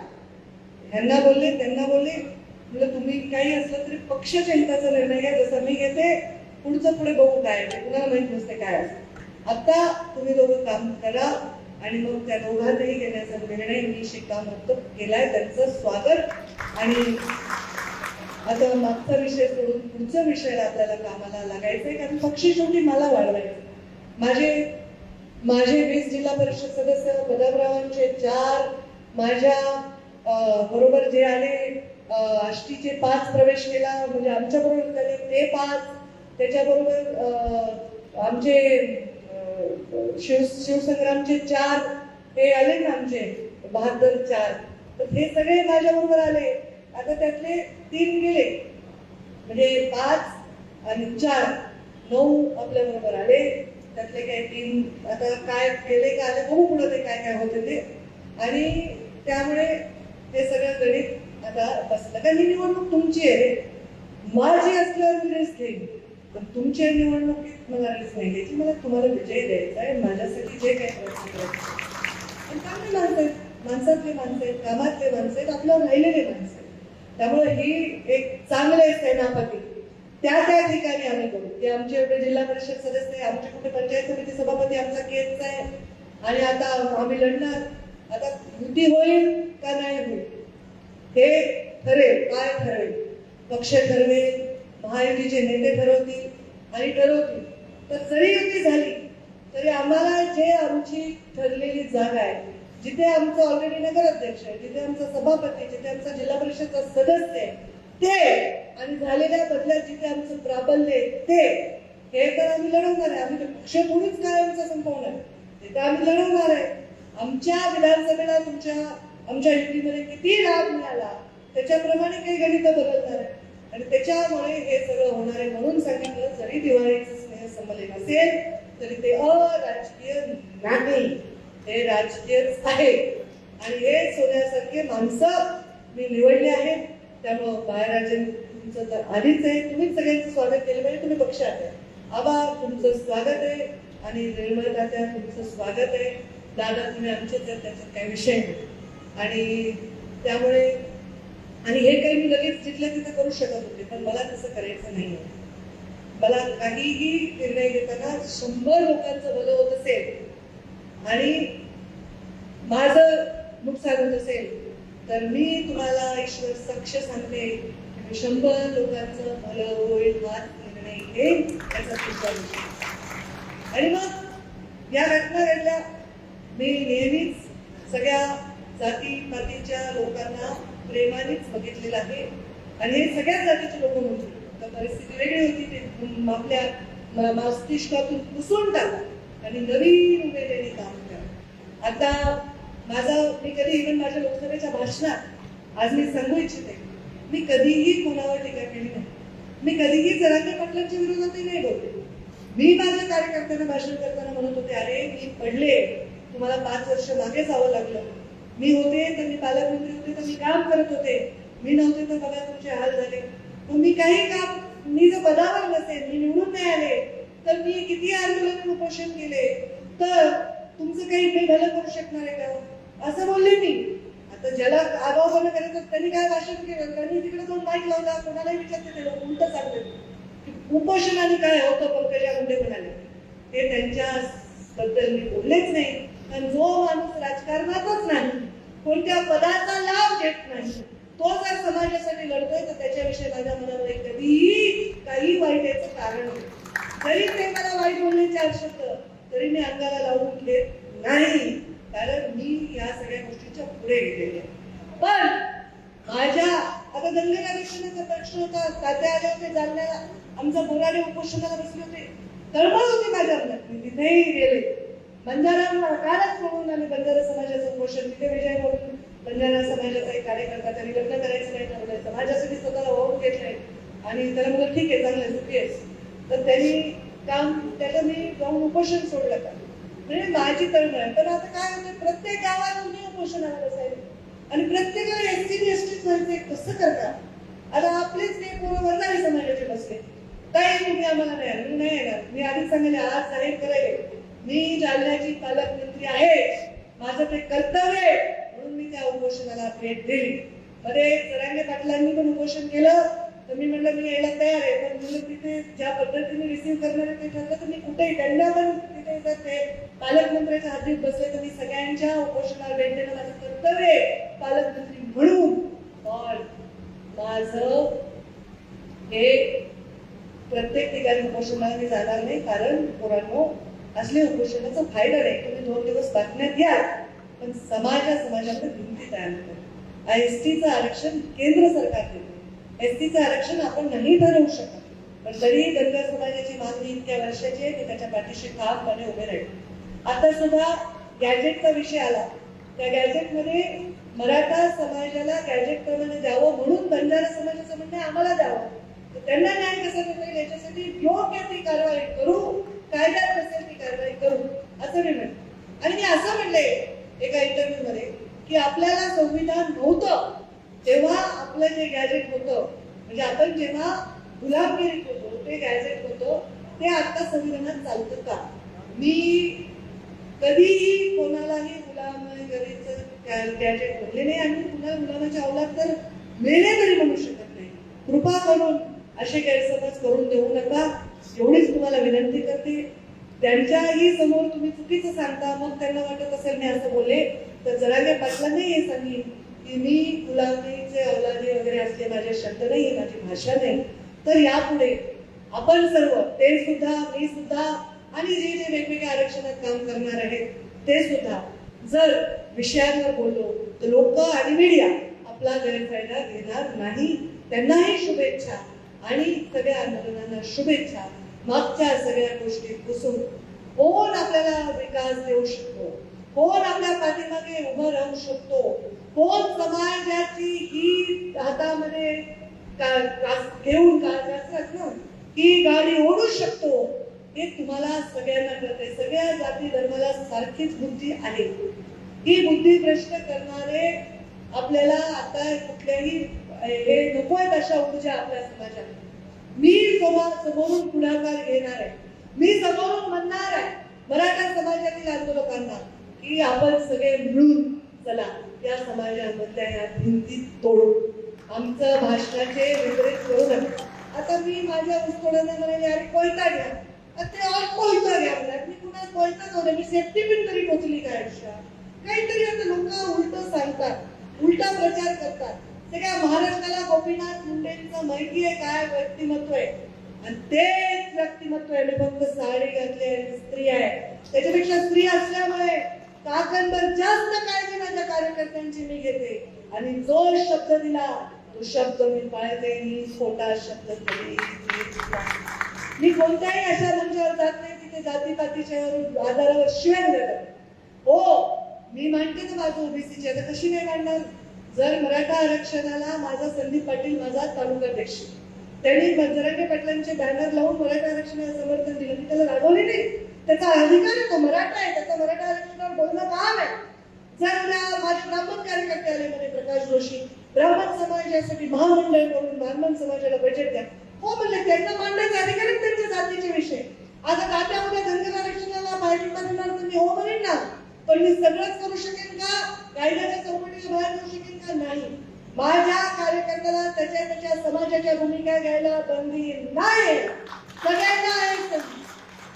ह्यांना बोलले त्यांना बोलले, म्हणलं तुम्ही काही असलं तरी पक्षाच्या हिताचा निर्णय घ्या, जसा मी घेते पुढचं पुढे बघू काय आहे, कुणाला माहित नसते काय असतं. आता तुम्ही दोघं काम करा. आणि मग त्या दोघांनाही घेण्याचा निर्णय मी शिक्कामोर्तब केलाय. त्यांचं स्वागत. आणि आता मागचा विषय सोडून पुढच्या विषयाला आपल्याला कामाला लागायचंय, कारण पक्ष शेवटी मला वाढवायचं. माझे 20 जिल्हा परिषद सदस्य, बदामरावांचे 4, माझ्या बरोबर जे आले आष्टीचे 5 प्रवेश केला, म्हणजे आमच्या बरोबर झाले ते 5, त्याच्याबरोबर आमचे शिवसंग्रामचे 4 हे आले ना, आमचे 72 4, तर हे सगळे माझ्या बरोबर आले. आता त्यातले 3 गेले, म्हणजे 5 आणि 4 9 आपल्या बरोबर आले. त्यातले काही 3 आता काय गेले का आले बघू पुढे ते काय काय होते ते. आणि त्यामुळे हे सगळं गणित आता बसलं. कारण ही निवडणूक तुमची आहे, माझी असल्यावर मी रिस्क घेईन, पण तुमच्या निवडणुकीत मला रिस्क नाही घ्यायची. मला तुम्हाला विजय द्यायचा आहे. माझ्यासाठी जे काही प्रयत्न करायचे पण चांगले माणसं आहेत, माणसातले माणसं आहेत, कामातले माणसं आहेत, आपल्यावर राहिलेले माणसं आहेत. त्यामुळे ही एक चांगले सेनापती त्या ठिकाणी आम्ही करू. ते आमचे एवढे जिल्हा परिषद सदस्य, आमचे कुठे पंचायत समिती सभापती आमचा केसचा आहे. आणि आता आम्ही लढणार. आता युती होईल का नाही होईल हे ठरेल. काय ठरेल? पक्ष ठरवेल, महायुतीचे नेते ठरवतील आणि ठरवतील. तर जरी युती झाली तरी आम्हाला जे आमची ठरलेली जागा आहे, जिथे आमचं ऑलरेडी नगराध्यक्ष आहे, जिथे आमचा सभापती, जिथे आमचा जिल्हा परिषदचा सदस्य आहे ते, आणि झालेल्या बदल्यात जिथे आमचं प्राबल्य आहे ते, हे तर आम्ही लढवणार आहे. आम्ही पक्ष थोडीच काय आमचा संपवणार, तिथे आम्ही लढवणार आहे. आमच्या विधानसभेला आमच्या युतीमध्ये किती लाभ मिळाला त्याच्याप्रमाणे काही गणित बदलणार आहे. आणि त्याच्यामुळे हे सगळं होणार आहे. म्हणून सांगितलं, जरी दिवाळीचं स्नेह संमेलन असेल तरी ते अराजकीय नाही, हे राजकीयच आहे. आणि हे सोन्यासारखे माणसं मी निवडले आहेत. त्यामुळं बाळराजे तुमचं तर आधीच आहे, तुम्हीच सगळ्यांचं स्वागत केलं पाहिजे. तुम्ही पक्षात आहे. आबा तुमचं स्वागत आहे आणि निर्मळ तात्या तुमचं स्वागत आहे. दादा तुम्ही आमचेच आहेत, त्याच्यात काही विषय नाही. आणि त्यामुळे आणि हे काही मी लगेच जिथल्या तिथे करू शकत होते, पण मला तसं करायचं नाही. मला काहीही निर्णय घेताना 100 लोकांचं भलं होत असेल आणि माझं नुकसान होत असेल तर मी तुम्हाला ईश्वर साक्ष सांगते, 100 लोकांचं भलं होईल हाच निर्णय घेईन, याचा विश्वास. आणि मग या घटना घडल्या. मी नेहमीच सगळ्या जाती पातीच्या लोकांना प्रेमानेच बघितलेलं आहे. आणि हे सगळ्याच जातीचे लोक होते. तर परिस्थिती वेगळी होती, ते आपल्या मस्तिष्कातून पुसून टाकलं आणि नवीन उमेदीने काम करा. आता मी कधी इव्हन माझ्या लोकसभेच्या भाषणात आज मी सांगू इच्छिते, मी कधीही कोणावर टीका केली नाही. मी कधीही जरांगे पाटलांच्या विरोधातही नाही बोलले. मी माझ्या कार्यकर्त्यांना भाषण करताना म्हणत होते, अरे मी पडले, तुम्हाला 5 वर्ष मागे जावं लागलं. मी होते तर मी पालकमंत्री होते तर मी काम करत होते, मी नव्हते तर बघा तुमचे हाल झाले. मग मी काही काम, मी जर पदावर नसेल, मी निवडून नाही आले तर मी किती आंदोलन उपोषण केले, तर तुमचं काही मी भलं करू शकणार आहे का, असं बोलले मी. आता ज्याला आगाऊपणा करायचं त्यांनी काय भाषण केलं, त्यांनी तिकडे जाऊन माईक लावला, कोणालाही विचारते ते लोक उलट सांगतात उपोषणाने काय होतं. पंकजा मुंडे म्हणाले ते त्यांच्या बद्दल मी बोललेच नाही. कारण जो माणूस राजकारणातच नाही, कोणत्या पदाचा लाभ घेत नाही, तो जर समाजासाठी लढतोय तर त्याच्याविषयी माझ्या मनामध्ये कधीही काही वाईट याचं कारण नाही. जरी ते मला वाईट बोलले 4 शब्द तरी मी अंगाला लावून घेत नाही, कारण मी या सगळ्या गोष्टीच्या पुढे गेलेले. पण माझ्या आता दंगल आरक्षणाचा प्रश्न होता, तात्या आले होते जालन्याला, आमचा बोराडे उपोषणाला बसले होते, तळमळ होती माझ्या मनात. मी तिथेही गेले, बंजारा कालच म्हणून आम्ही बंजारा समाजाचं उपोषण तिथे विजय म्हणून बंजारा समाजाचा एक कार्यकर्ता, त्यांनी लग्न करायचं नाही ठरवलंय, समाजासाठी स्वतःला वाहून घेतलंय आणि त्याला मला ठीक आहे चांगलं सुखी आहेस, तर त्यांनी काम त्याला मी जाऊन उपोषण सोडलं का, म्हणजे माझी तळमळ आहे. पण आता काय होतं, प्रत्येक गावात तुम्ही उपोषणाला बसायला आणि प्रत्येकाला एसटी एसटीच व्हायचं, कसं करता. आता आपलेच ते पूर्व वर्धारी समाजाचे बसले, काही तुम्ही आम्हाला नाही, मी नाही येणार. मी आधीच सांगितले, आज जाहीर करायला मी जालन्याची पालकमंत्री आहे, माझं ते कर्तव्य आहे, म्हणून मी त्या उपोषणाला भेट दिली. मध्ये जरांगे पाटलांनी पण उपोषण केलं तर मी म्हटलं मी यायला तयार आहे, पण म्हणून तिथे ज्या पद्धतीने रिसीव्ह करणार ते ठरलं तर मी कुठेही त्यांना पण तिथे जर ते पालकमंत्र्याच्या हातीत बसले तर मी सगळ्यांच्या उपोषणाला भेट देणं माझं कर्तव्य आहे पालकमंत्री म्हणून. पण माझं हे प्रत्येक ठिकाणी उपोषणाला मी जाणार नाही, कारण पोरांनो असले उपोषणाचा फायदा नाही. तुम्ही 2 दिवस बातम्यात या, पण समाजामध्ये भिंती तयार होतात. एसटीचं आरक्षण केंद्र सरकार देते, एसटीचं आरक्षण आपण नाही ठरवू शकत, पण तरीही धनगर समाजाची मागणी इतक्या वर्षाची आहे की त्याच्या पाठीशी ठामपणे उभे राहील. आता सुद्धा गॅजेटचा विषय आला, त्या गॅजेटमध्ये मराठा समाजाला गॅजेट प्रमाणे द्यावं म्हणून बंजारा समाजाचं म्हणणं आम्हाला द्यावं, तर त्यांना न्याय कसा देता येईल याच्यासाठी योग्य ती कारवाई करू, कायद्यात असेल ती कारवाई करू असं मी म्हणते. आणि मी असं म्हणले एका इंटरव्ह्यू मध्ये की आपल्याला संविधान नव्हतं तेव्हा आपलं जे गॅजेट होतं, म्हणजे आपण जेव्हा गुलामगिरीत होतो ते गॅजेट होतं, ते आता संविधानात चालतं का. मी कधीही कोणालाही गुलामगिरीचं गॅजेट म्हणले नाही आणि पुन्हा गुलामाच्या अवलाद तर मेले तरी म्हणू शकत नाही. कृपा करून असे गैरसमज करून देऊ नका, एवढीच तुम्हाला विनंती करते. त्यांच्याही समोर तुम्ही चुकीचं सांगता, मग त्यांना वाटत असेल मी असं बोलले तर जरांगे पाटलांनी हे सांगेन की मी गुलामीचे अवलादी वगैरे असले माझे शब्द नाही, माझी भाषा नाही. तर यापुढे आपण सर्व, ते सुद्धा, मी सुद्धा आणि जे जे वेगवेगळ्या आरक्षणात काम करणार आहेत ते सुद्धा, जर विषयांवर बोललो तर लोक आणि मीडिया आपला गैरफायदा घेणार नाही. त्यांनाही शुभेच्छा आणि सगळ्या आंदोलनांना शुभेच्छा. मागच्या सगळ्या गोष्टी पुसून कोण आपल्याला विकास देऊ शकतो, कोण आपल्या पाठीमागे उभं राहू शकतो, कोण समाजाची ही हातामध्ये घेऊन ही गाडी ओढू शकतो, हे तुम्हाला सगळ्यांना कळते. सगळ्या जाती धर्माला सारखीच बुद्धी आहे. ही बुद्धी भ्रष्ट करणारे आपल्याला आता कुठल्याही हे नकोय अशा ऊर्जा आपल्या समाजात. मी समोरून पुढाकार घेणार आहे, मी समोरून म्हणणार आहे मराठा समाजातील आंदोलकांना की आपण सगळे मिळून चला या समाजामधल्या या भिंती तोडू, आमचं भाषणाचे विपरीत करू नका. आता मी माझ्या ऊसतोडांना म्हणाले अरे कोयता घ्या, ते कोयता घ्या म्हणतात. मी पुन्हा कोयता जाऊ मी सेफ्टी पिन तरी टोचली काय आयुष्यात. काहीतरी आता लोक उलट सांगतात, उलटा प्रचार करतात. सगळ्या महाराष्ट्राला गोपीनाथ मुंडेंचं माहिती आहे काय व्यक्तिमत्व आहे, आणि तेच व्यक्तिमत्व आहे. फक्त साडी घातली आणि स्त्री आहे, त्याच्यापेक्षा स्त्री असल्यामुळे काकणभर जास्त काळजी माझ्या कार्यकर्त्यांची मी घेते आणि जो शब्द दिला तो शब्द मी पाळते. मी खोटा शब्द मी कोणत्याही अशा मंचावर जात नाही तिथे जातीपातीच्या आधारावर शिव्या देतात. हो मी मांडते ना माझं ओबीसीची, आता कशी नाही मांडणार. जर मराठा आरक्षणाला माझा संदीप पाटील माझा तालुकाध्यक्ष, त्यांनी जरांगे पाटलांचे बॅनर लावून मराठा आरक्षणाला समर्थन दिलं. मी त्याला रागवले नाही, त्याचा अधिकार आहे, तो मराठा आहे, त्याचा मराठा आरक्षणावर बोलणं काम आहे. जर उद्या माझे ब्राह्मण कार्यकर्ते आले म्हणे प्रकाश जोशी, ब्राह्मण समाजासाठी महामंडळ करून ब्राह्मण समाजाला बजेट द्या, हो म्हणले, त्यांना मांडण्याचा अधिकार आहे त्यांच्या जातीचे विषय. आता तात्यामध्ये धनगर आरक्षणाला पाठिंबा देणार तर मी हो म्हणेन ना, पण मी सगळंच करू शकेन का? कायद्याच्या चौकटीच्या बाहेर जाऊ शकेन का? नाही. माझ्या कार्यकर्त्याला त्याच्या समाजाच्या भूमिका घ्यायला बंदी नाही, सगळ्यांना आहे.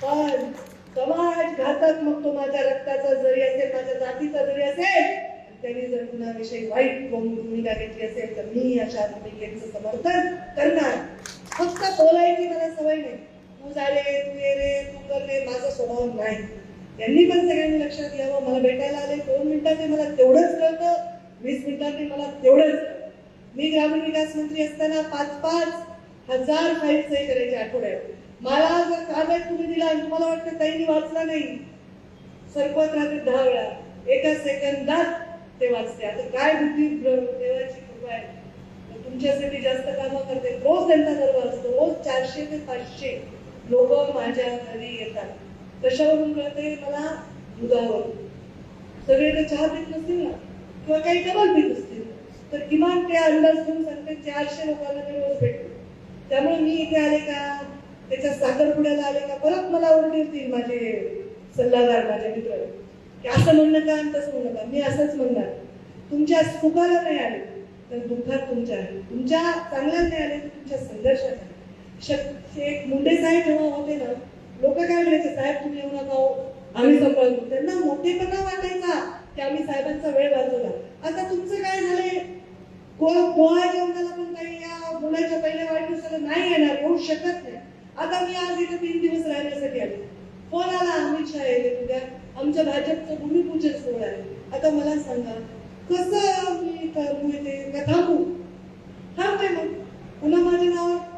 पण समाज घातक, मग तो माझ्या रक्ताचा जरी असेल, माझ्या जातीचा जरी असेल, त्यांनी जर कुणाविषयी वाईट भूमिका घेतली असेल तर मी अशा भूमिकेचं समर्थन करणार. फक्त बोलायची मला सवय नाही, तू जा रे, तू ये रे, तू कर रे, माझा स्वभाव नाही. त्यांनी पण सगळ्यांनी लक्षात घ्यावं. मला भेटायला आले 2 मिनिटांनी मला तेवढंच कळतं, 20 मिनिटांनी मला तेवढंच. मी ग्रामीण विकास मंत्री असताना 5,000 फाईल सही करायचे आठवड्यात. मला जर कागद तुम्ही दिला आणि तुम्हाला वाटतं ताईंनी वाचला नाही, सरपत राहते 10 वेळा, एका सेकंदात ते वाचते. आता काय बुद्धी, देवाची कृपा आहे, तुमच्यासाठी जास्त कामं करते. रोज त्यांचा दरबार असतो, रोज 400 ते 500 लोक माझ्या घरी येतात. कशावरून कळते मला? दुधावर. सगळे तर चहा पीत नसतील ना, किंवा काही डबल पीत असतील, तर किमान ते अंदाज घेऊन सांगते 400 लोकांना ते रोज भेटतो. त्यामुळे मी इथे आले का, त्याच्या साखरपुड्याला आले का, परत मला ओरडतील माझे सल्लागार, माझे मित्र, की असं म्हणणं का आणि तसं म्हणणं का. मी असंच म्हणणार, तुमच्या सुखाला नाही आले तर दुःखात तुमच्या आहे, तुमच्या चांगल्यात नाही आले तर तुमच्या संघर्षात आहे. एक मुंडे साहेब जेव्हा होते ना, लोक काय म्हणायचे, साहेब तुम्ही येऊ नका हो, आम्ही सांभाळतो. त्यांना मोठेपणा वाटायचा की आम्ही साहेबांचा वेळ वाचवला. आता तुमचं काय झालंय, पोहा जेवणाला पण काही या मुलाच्या पहिल्या वाढदिवसाला नाही येणार, येऊ शकत नाही. आता मी आज इथे 3 दिवस राहण्यासाठी आले, फोन आला अमित शहा येते उद्या, आमच्या भाजपचं भूमिपूजन सोहळा आहे. आता मला सांगा कसं मी करू, येते का थांबू? थांबते मग पुन्हा माझ्या नावावर.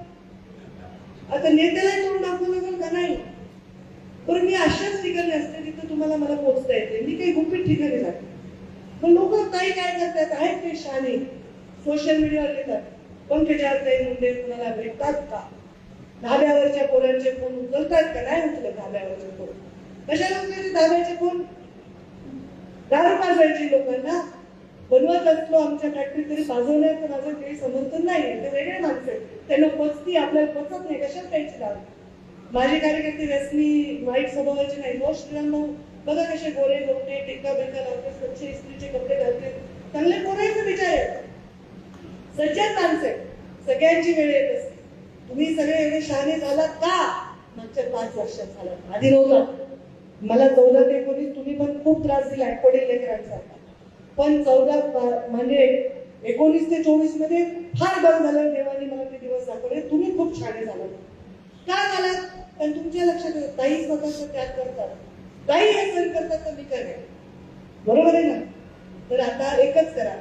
आता नेत्याला तोंड दाखवू लागेल का? नाही. बरं, मी अशाच ठिकाणी असते जिथं तुम्हाला मला पोहोचता येते, मी काही गुपित ठिकाणी जाते. पण लोक काही काय करतात, आहेत ते शहाणे, सोशल मीडियावर येतात, पंकजा ताई मुंडे कुणाला भेटतात का? धाब्यावरच्या पोरांचे फोन उचलतात का? नाही उचलत धाब्यावरचे फोन. कशाला उचलायचे धाब्याचे फोन? दारू पाजवायची लोकांना. बनवत असलो आमच्या फॅक्टरी तरी पाजवण्याचं माझं काही समर्थन नाही. ते वेगळे माणसं, त्यांना पचती, आपल्याला पचत नाही, कशात प्यायची दारू. माझे कार्यकर्ते व्यसनी वाईट स्वभावाचे नाही. हो श्रीराम, बघा कसे गोरे गोटे, टिक्का बिक्का लावते, स्वच्छ इस्त्रीचे कपडे घालते, चांगले पोरायचे विचार आहेत, सज्जन माणसे. सगळ्यांची वेळ येत असते. तुम्ही सगळे एवढे शहाणे झालात का? मागच्या 5 वर्षात झालात, आधी नव्हता. मला 14 ते 19 तुम्ही पण खूप त्रास दिला पडेल लेकरांचा. पण 14 म्हणजे 19 ते 24 मध्ये फार बरं झालं, देवाने मला ते दिवस दाखवले. तुम्ही खूप शहाणे झालात. का झालात? पण तुमच्या लक्षात येतं, ताई स्वतःचा त्याग करतात, ताई हे सण करतात, तर मी करेन. बरोबर आहे ना? तर आता एकच करा.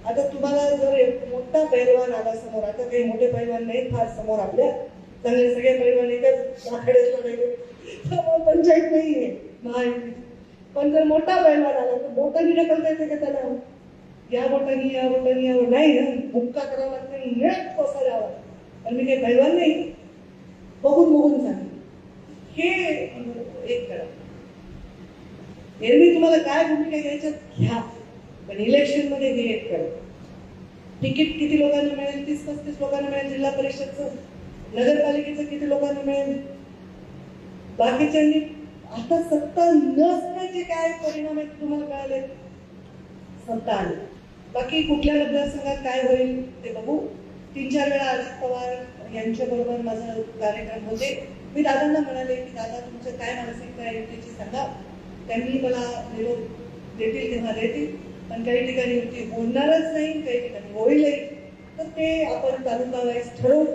आता तुम्हाला जर एक मोठा पैलवान आला समोर, आता काही मोठे पैलवान नाही फार समोर आपल्या, चांगले सगळे पैलवान एकाच आखाड्यात लढले, पंचायत नाहीये महायुती. पण जर मोठा पैलवान आला तर बोटांनी ढकलता येते का त्याला? या बोटांनी या बोटांनी या नाही ना, मुक्का करावा लागते, नेट कोसा द्यावा. पण मी काही पैलवान नाही, बघून बघून सांग. हे एक करा. एरवी तुम्हाला काय भूमिका घ्यायच्यात घ्या, पण इलेक्शन मध्ये हे एक करा. तिकीट किती लोकांना मिळेल? 30-35 लोकांना मिळेल. जिल्हा परिषदचं, नगरपालिकेचं किती लोकांना मिळेल? बाकीच्यांनी आता सत्ता नसण्याचे काय परिणाम आहेत तुम्हाला कळाले? सत्ता आली, बाकी कुठल्या मतदारसंघात काय होईल ते बघू. 3-4 वेळा अजित पवार यांच्या बरोबर माझा कार्यक्रम होते. मी दादांना म्हणाले की दादा तुमचं काय मानसिकता आहे युतीची सांगा. त्यांनी मला निरोप देतील तेव्हा देतील, पण काही ठिकाणी युती होणारच नाही, काही ठिकाणी होईलही. तर ते आपण तालुका वाईज ठरवू.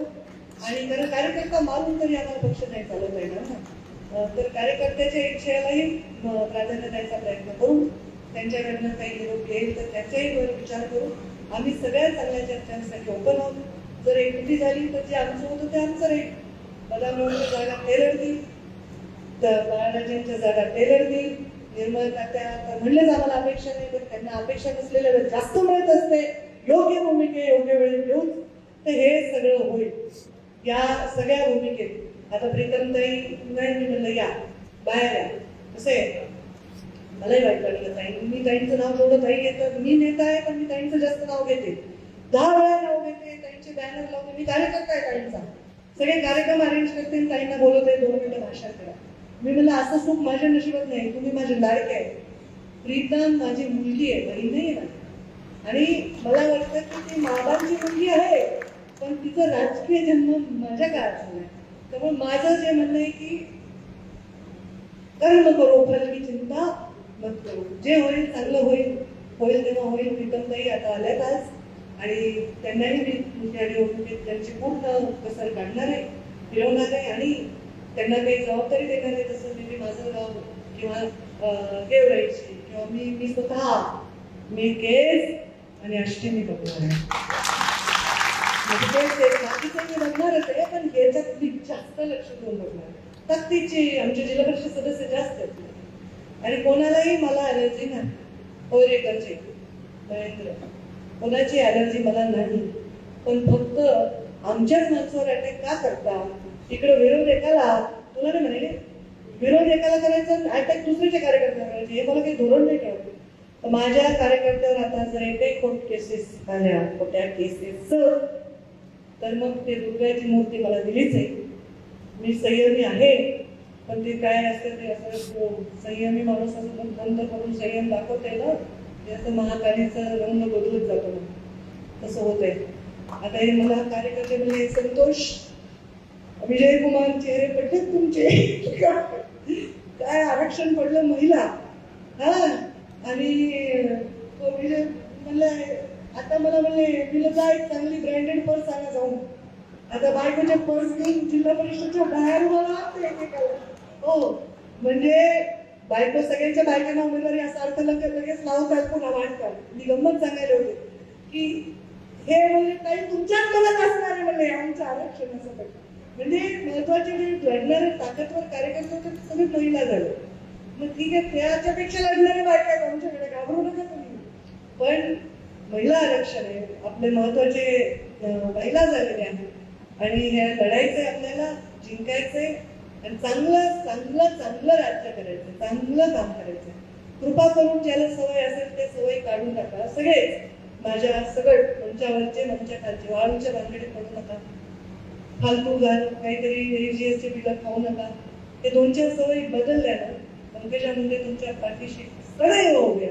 आणि कारण कार्यकर्ता मारून तरी आम्हाला पक्ष नाही चालवता येणार ना. तर कार्यकर्त्याच्या इच्छेलाही प्राधान्य द्यायचा प्रयत्न करू. त्यांच्याकडनं काही निरोप येईल तर त्याचाही वर विचार करू. आम्ही सगळ्या चांगल्या चर्चांसाठी ओपन आहोत. जर एकजुटी झाली तर जे आमचं होतं ते आमचं राहील. बदामरावच्या जागा ते लढतील, तर बाळाराजांच्या जागा ते लढतील. निर्मळ तात्या तर म्हणलेच आम्हाला अपेक्षा नाही, पण त्यांना अपेक्षा नसलेल्या जास्त मिळत असते. योग्य भूमिके योग्य वेळी घेऊन तर हे सगळं होईल. या सगळ्या भूमिकेत आता प्रीतमताई नाही म्हणलं या बाहेर या कसं आहे. मलाही वाईट वाटलं ताई, मी ताईंचं नाव जेवढं ताई घेतात, मी नेता आहे पण मी ताईंचं जास्त नाव घेते, 10 वेळा नाव घेते, ताईंचे बॅनर लावते, मी कार्यकर्ता आहे ताईंचा, सगळे कार्यक्रम अरेंज करते, ताईंना बोलवते 2 मिनिटं भाषण करा. मी म्हणलं असं सुख माझ्या नशिबात नाही, तुम्ही माझे लायक आहे. प्रीतम माझी मुलगी आहे, बहीण नाही आहे. आणि मला वाटतं की ती माबांची मुलगी आहे, पण तिचा राजकीय जन्म माझ्या काळात झालाय. त्यामुळे माझं जे म्हणणं आहे की कर्म करो फल की चिंता मत करू, जे होईल चांगलं होईल, होईल तेव्हा होईल. प्रीतमताई आता आल्यात आज आणि त्यांनाही मी तुमच्या निवडणुकीत त्यांची पूर्ण कसर काढणार आहे, फिरवणार आहे आणि त्यांना काही जबाबदारी देणार आहे. जसं मी माझं गाव किंवा गेवराईची किंवा मी स्वतः मी केस आणि अष्टमी बघणार आहे. बाकीचं मी बघणारच आहे, पण याच्यात मी जास्त लक्ष देऊन बघणार. ताकदीचे आमचे जिल्हा परिषद सदस्य जास्त आहेत आणि कोणालाही मला ॲलर्जी नाही. होरेकरचे महेंद्र कोणाची ॲलर्जी मला नाही, पण फक्त आमच्याच माणसावर अटॅक का करता. इकडे विरोध एकाला, तुला नाही म्हणे विरोध एकाला करायचा, अटॅक दुसऱ्याच्या कार्यकर्त्यावर करायचे, हे मला काही धोरण नाही ठेवत. माझ्या कार्यकर्त्यावर आता जर एकही कोर्ट केसेस आल्या, खोट्या केसेस, तर मग ते दुर्गाची मूर्ती मला दिलीच आहे. मी संयमी आहे, पण ते काय असतं ते असं संयमी माणूस असं बंद करून संयम दाखवते ना, ते असं महाकालीचा रंग बदलत जातो ना, तसं होत आहे. आता हे मला कार्यकर्ते म्हणजे संतोष विजय कुमार चेहरे पडले तुमचे काय आरक्षण पडलं महिला, हा आणि तो विजय म्हणलं आता मला म्हणले तिला जा एक चांगली ब्रँडेड पर्स आणा जाऊन. आता बायकोचे पर्स घेऊन जिल्हा परिषदच्या बाहेर मला हो म्हणजे बायको सगळ्यांच्या बायकांना उमेदवारी असा अर्थ लगेच लावतात पुन्हा वाटतात. मी गंमत सांगायला होते की हे म्हणजे काही तुमच्याच मनात असणार आहे म्हणजे आमचं आरक्षण असं पडलं. म्हणजे महत्वाचे जे लढणारे ताकदवर कार्यकर्ते होते ते सगळे महिला झाले. मग ठीक आहे, त्याच्यापेक्षा लढणारे बायका आहेत आमच्याकडे, घाबरू नका तुम्ही. पण महिला आरक्षण आहे, आपले महत्वाचे महिला झालेले आहेत आणि हे लढायचंय, आपल्याला जिंकायचंय आणि चांगलं चांगलं चांगलं राज्य करायचं, चांगलं काम करायचं. कृपा करून ज्याला सवय असेल ते सवय काढून टाका. सगळेच माझ्या सगळं मंचावरचे मंचाखालचे वाळूच्या भानगडीत पडू नका, फालतू घाल काहीतरी AGS चे बिलं खाऊ नका. ते 2-4 सवयी बदलल्या ना, पंकजा मुंडे तुमच्या पाठीशी सदैव उभे.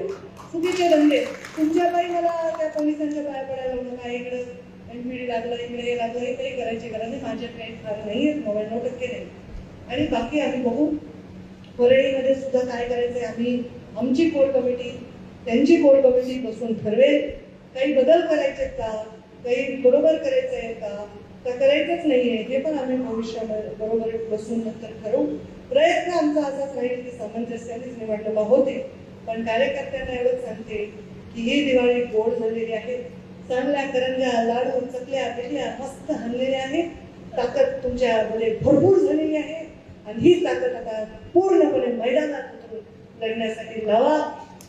चुकीचे धंदे तुमच्या पायी मला त्या पोलिसांच्या पाया पडायला लावू नका. इकडे MPD लागलं, इकडे हे लागलं, हे काही करायची गरज नाही. माझ्या काही फार नाही आहेत, 99% नाही. आणि बाकी आम्ही बघू परळीमध्ये सुद्धा काय करायचंय. आम्ही आमची कोर कमिटी त्यांची कोर कमिटी बसून ठरवेल. काही बदल करायचे का, काही बरोबर करायचं आहे का करायचंच नाहीये, हे पण आम्ही भविष्यामध्ये बरोबर बसून नंतर ठरवू. प्रयत्न आमचा असाच राहील की सामंजस्यानेच निवडणुका होते. पण कार्यकर्त्यांना एवढंच सांगते की ही दिवाळी गोड झालेली आहे. चांगल्या करंज्या, लाडू, चकल्या, पिठल्या मस्त हल्लेल्या आहेत. ताकद तुमच्यामध्ये भरपूर झालेली आहे आणि ही ताकद आता पूर्णपणे मैदानात उतरून लढण्यासाठी लावा.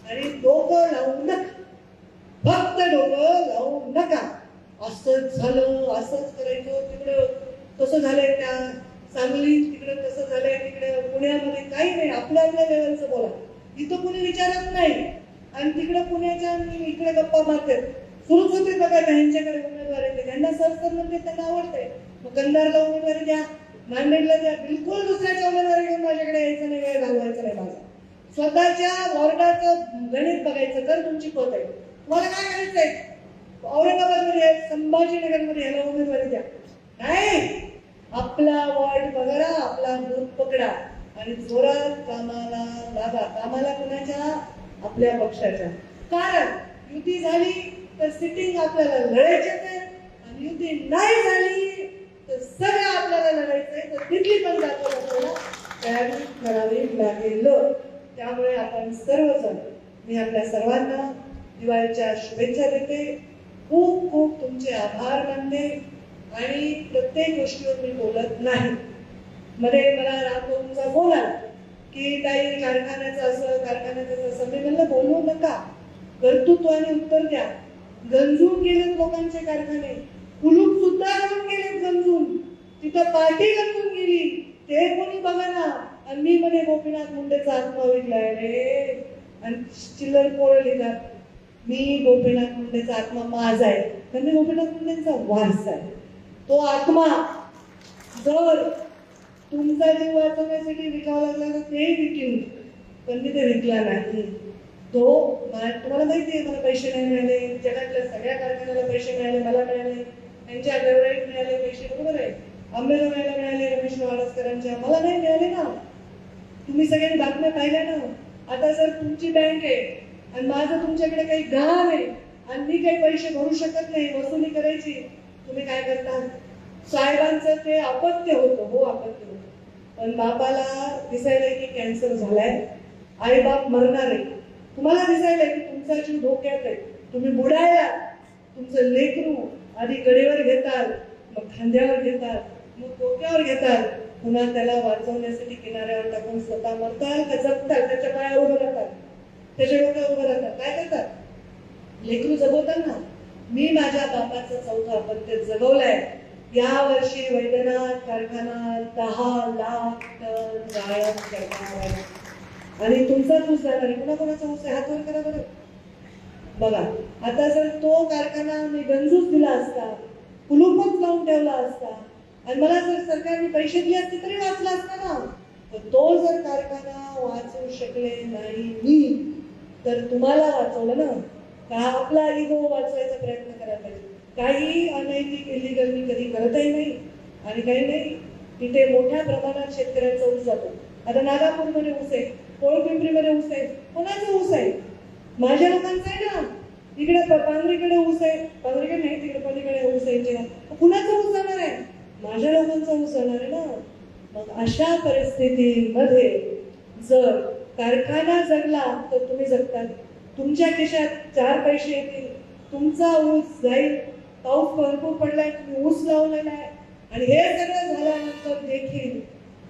आणि डोकं लावू नका, फक्त डोकं लावू नका. असंच झालं, असंच करायचं, तिकडं तसं झालंय, त्या सांगलीत तिकडं तसं झालंय, तिकडे पुण्यामध्ये काही नाही. आपल्या आपल्या लेवलचं बोला, इथं कुणी विचारत नाही. आणि तिकडं पुण्याच्या इकडे गप्पा मारतात. सुरूच होते बघा, त्यांच्याकडे उमेदवार येते, त्यांना सर्च करणं ते त्यांना आवडतंय. मग कंधारला उमेदवारी द्या, नांदेडला द्या, बिलकुल दुसऱ्याच्या उमेदवारी घेऊन माझ्याकडे यायचं नाही, वेळ घालवायचा नाही. माझा स्वतःच्या वॉर्डाचं गणित बघायचं तर तुमची पत आहे. तुम्हाला काय करायचंय, औरंगाबादमध्ये संभाजीनगरमध्ये याला उमेदवारी द्या, नाही आपला वॉर्ड बघा, आपला बूथ पकडा आणि जोरात कामाला लागा. कामाला कुणाच्या, आपल्या पक्षाच्या. कारण युती झाली तर सिटिंग आपल्याला लढायचेच आहे आणि युती नाही झाली तर सगळं आपल्याला लढायचंय. तर तिथली पण जागा आपल्याला तयारी करावी लागेल. त्यामुळे आपण सर्वजण, मी आपल्या सर्वांना दिवाळीच्या शुभेच्छा देते. खूप खूप तुमचे आभार मानते आणि प्रत्येक गोष्टीवर मी बोलत नाही. मध्ये मला रामभाऊंचा फोन आला की ताई कारखान्याचं असं, कारखान्याचं असं. मी म्हणलं बोलू नका, कर्तृत्वाने उत्तर द्या. गंजून गेलेत लोकांचे कारखाने, कुलूप सुद्धा घेऊन गेले गंजून, तिथं पाठी गंजून गेली, ते कोणी बघा ना. आणि मी म्हणे गोपीनाथ मुंडेचा आत्मा विकलाय रे, आणि चिल्लर पोळ लिहितात मी गोपीनाथ मुंडेचा आत्मा माझा आहे, त्यांनी गोपीनाथ मुंडेंचा वारसा आहे. तो आत्मा जर तुमचा जीव वाचवण्यासाठी विकावा लागला तर तेही विकीन, पण मी ते विकला नाही. तो तुम्हाला माहिती आहे मला पैसे नाही मिळाले, जगातल्या सगळ्या कारखान्याला पैसे मिळाले, मला मिळाले, त्यांच्या फेवरेट मिळाले पैसे, बरोबर आहे. आंबेजोगाईला मिळाले, रमेश वाडसकरांच्या, मला नाही मिळाले ना. तुम्ही सगळ्यांनी बातम्या पाहिल्या ना. आता जर तुमची बँक आहे आणि माझं तुमच्याकडे काही गहाण आहे आणि मी काही पैसे भरू शकत नाही, वसुली करायची, तुम्ही काय करता? साहेबांचं ते अपत्य होतं, हो अपत्य होतं, पण बापाला दिसायला की कॅन्सर झालाय, आई बाप मरणार आहे, तुम्हाला दिसायला की तुमचा जीव धोक्यात आहे, तुम्ही बुडायला, तुमचं लेकरू आधी कडेवर घेताल, मग खांद्यावर घेताल, मग डोक्यावर घेताल, पुन्हा त्याला वाचवण्यासाठी किनाऱ्यावर टाकून स्वतः मरताल का जगताल, त्याच्या पायावर उभं राहतात, त्याच्या डोक्यावर उभं राहतात, काय करतात? लेकरू जगवताना मी माझ्या बापाचं चौथा अपत्य जगवलंय. या वर्षी वैद्यनाथ कारखाना 10 लाख टन गाळप करणार आहे आणि तुमचाच ऊस जाणार आहे. कोणाकोणाचा ऊस आहे? हात वर करा बरं. बघा, आता जर तो कारखाना मी गंजूच दिला असता, कुलूपच लावून ठेवला असता आणि मला जर सरकारने पैसे दिले असते तरी वाचला असता ना. पण तो जर कारखाना वाचवू शकले नाही मी, तर तुम्हाला वाचवलं ना. का आपला इगो वाचवायचा प्रयत्न करायला पाहिजे. काही अनैतिक इलिगल मी कधी करतही नाही आणि काही नाही. तिथे मोठ्या प्रमाणात शेतकऱ्यांचा ऊस जातो. आता नागापूरमध्ये ऊस आहे, कोळपिंपरीमध्ये ऊस आहे, कोणाचा ऊस आहे? माझ्या लोकांचा आहे ना. इकडे पांगरीकडे ऊस आहे, पांगरीकडे नाही, तिकडे पलीकडे ऊस आहे, कुणाचा ऊस जाणार आहे? माझ्या लोकांचा ऊस जाणार आहे ना. मग अशा परिस्थितीमध्ये जर कारखाना जगला तर तुम्ही जगता, तुमच्या खिशात 4 पैसे येतील, तुमचा ऊस जाईल, पाऊस भरपूर पडलाय, तुम्ही ऊस लावलेला आहे आणि हे सगळं झाल्यानंतर देखील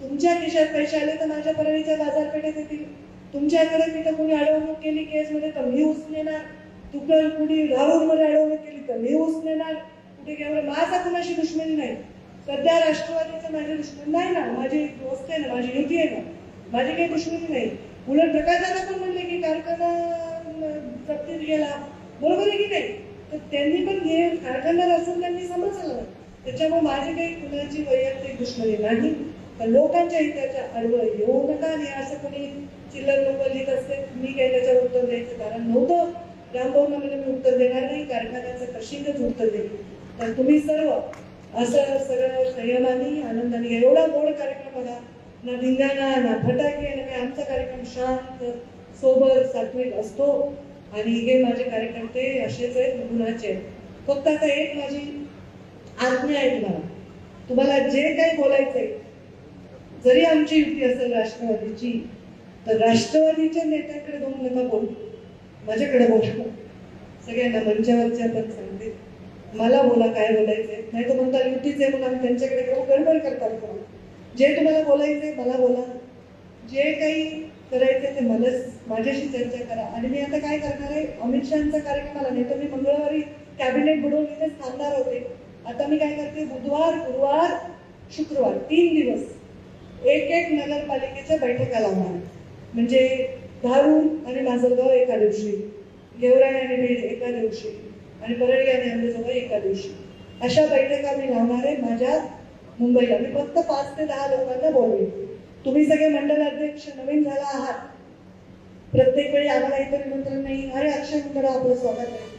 तुमच्या खिशात पैसे आले तर माझ्या परळीच्या बाजारपेठेत येतील. तुमच्याकडे तिथं कोणी अडवणूक केली केसमध्ये तर मी ऊस नेणार, तुकडं कुणी धारूरमध्ये अडवणूक केली तर मी ऊस नेणार. कुठे गेलं, माझा कुणाशी दुश्मनी नाही. सध्या राष्ट्रवादीचं माझे दुश्मन नाही ना, माझी दोस्त आहे ना, माझी युती आहे ना, माझी काही दुश्मनी नाही. उलट प्रकाशाला पण म्हणले की कारखाना जप्तीत गेला, बरोबर आहे की नाही? तर त्यांनी पण हे कारखानदार असून त्यांनी समजलं. त्याच्यामुळे माझी काही कुणाची वैयक्तिक दुश्मनी नाही, पण लोकांच्या हिताच्या आडवं येऊ नका. आणि असं कोणी चिल्लर लोक लिहित असते, मी काही त्याच्यावर उत्तर द्यायचं कारण नव्हतं. रामभवनामध्ये मी उत्तर देणार नाही, कारखान्याचं कशिंगच उत्तर देईल. तर तुम्ही सर्व असं सगळं संयमाने आनंदाने, एवढा गोड कार्यक्रम बघा, ना धिंगाणा ना फटाके ना काय. आमचा कार्यक्रम शांत सोबर सात्विक असतो आणि हे माझे कार्यकर्ते असेच आहेत, गुणाचे आहेत. फक्त आता एक माझी आज्ञा आहे तुम्हाला जे काही बोलायचंय, जरी आमची युती असेल राष्ट्रवादीची, तर राष्ट्रवादीच्या नेत्यांकडे जाऊन नका बोलू, माझ्याकडे बोला. सगळ्यांना मंचावरच्या पण सांगते, मला बोला काय बोलायचंय. नाही तर म्हणता युतीचे म्हणून आम्ही त्यांच्याकडे घेऊन गडबड करतात. जे तुम्हाला बोलायचंय मला बोला, जे काही करायचंय ते मलाच माझ्याशी चर्चा करा. आणि मी आता काय करणार आहे, अमित शहाचा कार्यक्रम आला नाही तर मी मंगळवारी कॅबिनेट बुडवून इथेच थांबणार होते. आता मी काय करते, बुधवार गुरुवार शुक्रवार 3 दिवस एक नगरपालिकेच्या बैठका लावणार. म्हणजे धारूर आणि माजलगाव एका दिवशी, गेवराई आणि बीड एका दिवशी आणि परळी आणि अंबेजोगाई एका दिवशी. अशा बैठका मी लावणार आहे माझ्या मुंबईला. मी फक्त 5 ते 10 लोकांना बोलवेन. तुम्ही सगळे मंडल अध्यक्ष नवीन झाला आहात, प्रत्येक वेळी आम्हाला इथे निमंत्रण नाही, अरे अक्षय मंडळ आपलं स्वागत आहे,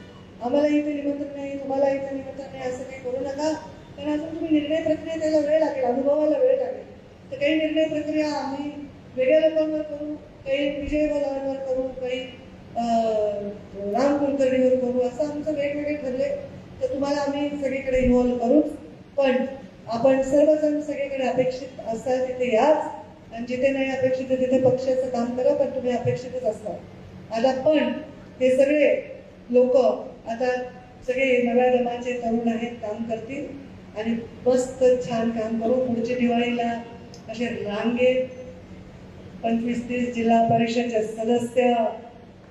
आम्हाला इथे निमंत्रण नाही, तुम्हाला इथे निमंत्रण नाही, असं काही करू नका. कारण अजून तुम्ही निर्णय प्रक्रिया त्याला वेळ लागेल, अनुभवाला वेळ लागेल. तर काही निर्णय प्रक्रिया आम्ही वेगळ्या लोकांवर करू, काही विजय बलांवर करू, काही राम कुलकर्णीवर करू, असं आमचं वेगवेगळे ठरले. तर तुम्हाला आम्ही सगळीकडे इन्व्हॉल्व करूच. पण आपण सर्वजण सगळीकडे अपेक्षित असतात तिथे याच, आणि जिथे नाही अपेक्षित तिथे पक्षाचं काम करा, पण तुम्ही अपेक्षितच असतात. आता पण हे सगळे लोक आता सगळे नव्या दमाचे तरुण आहेत, काम करतील आणि मस्त छान काम करू. पुढच्या दिवाळीला असे रांगे 25-30 जिल्हा परिषदचे सदस्य,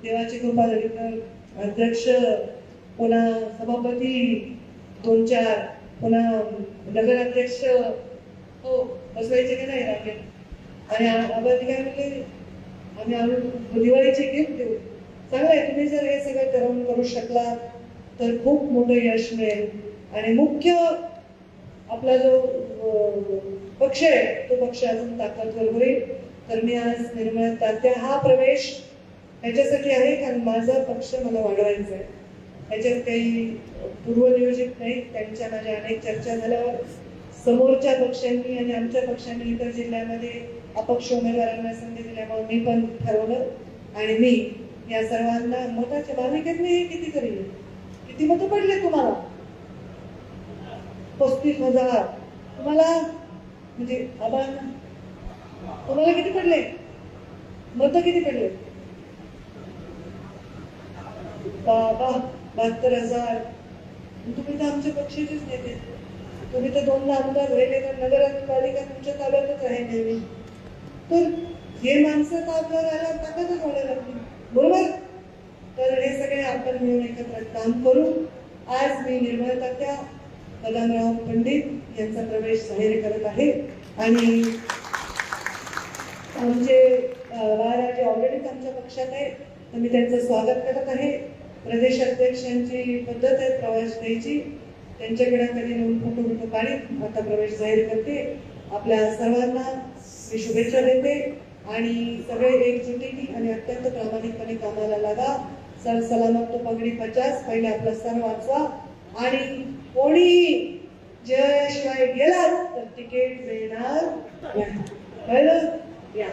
देवाची कृपा झाली तर अध्यक्ष, पुन्हा सभापती 2-4 पुन्हा नगराध्यक्ष हो बसवायचे का नाही रांगेत आणि आबादी काय म्हणले आम्ही दिवाळीचे गिफ्ट देऊ. चांगलं आहे, तुम्ही जर हे सगळं करू शकला तर खूप मोठं यश मिळेल. आणि मुख्य आपला जो पक्ष आहे तो पक्ष अजून ताकदवर होईल. तर मी आज निर्मळ तात्या हा प्रवेश ह्याच्यासाठी आहे कारण माझा पक्ष मला वाढवायचा आहे. ह्याच्यात काही पूर्वनियोजित नाही. त्यांच्या माझ्या अनेक चर्चा झाल्यावर समोरच्या पक्षांनी आणि आमच्या पक्षांनी इतर जिल्ह्यामध्ये अपक्ष उमेदवारांना संधी दिल्यामुळे मी पण ठरवलं आणि मी या सर्वांना मताच्या भाविकेतनी किती करेल. किती मतं पडले तुम्हाला? 35,000. तुम्हाला म्हणजे आबांना तुम्हाला किती पडले मतं? किती पडले? बाबा 72,000. तुम्ही तर आमच्या पक्षाचेच नेते. तुम्ही तर 2 आमदार राहिले तर नगरपालिका तुमच्या ताब्यातच आहे नेहमी. तर हे माणसं ताब्यावर आल्यावर ताकदच वाढायला लागली, बरोबर? तर हे सगळे आपण मिळून एकत्र काम करू. आज मी निर्मळ तात्या बदामराव पंडित यांचा प्रवेश जाहीर करत आहे आणि आमचे बाळराजे ऑलरेडीच आमच्या पक्षात आहे तर मी त्यांचं स्वागत करत आहे. प्रदेश अध्यक्षांची पद्धत आहे प्रवेश द्यायची, त्यांच्याकडे कधी नेऊन फोटो काढीत आता प्रवेश जाहीर करते. आपल्या सर्वांना मी शुभेच्छा देते आणि सगळे एकजुटीने आणि अत्यंत प्रामाणिकपणे कामाला लागा. सर सलामत तो पगडी 50. पहिले आपला सर वाचवा आणि कोणी जयाशिवाय गेला तर तिकीट मिळणार नाही. कळलं? या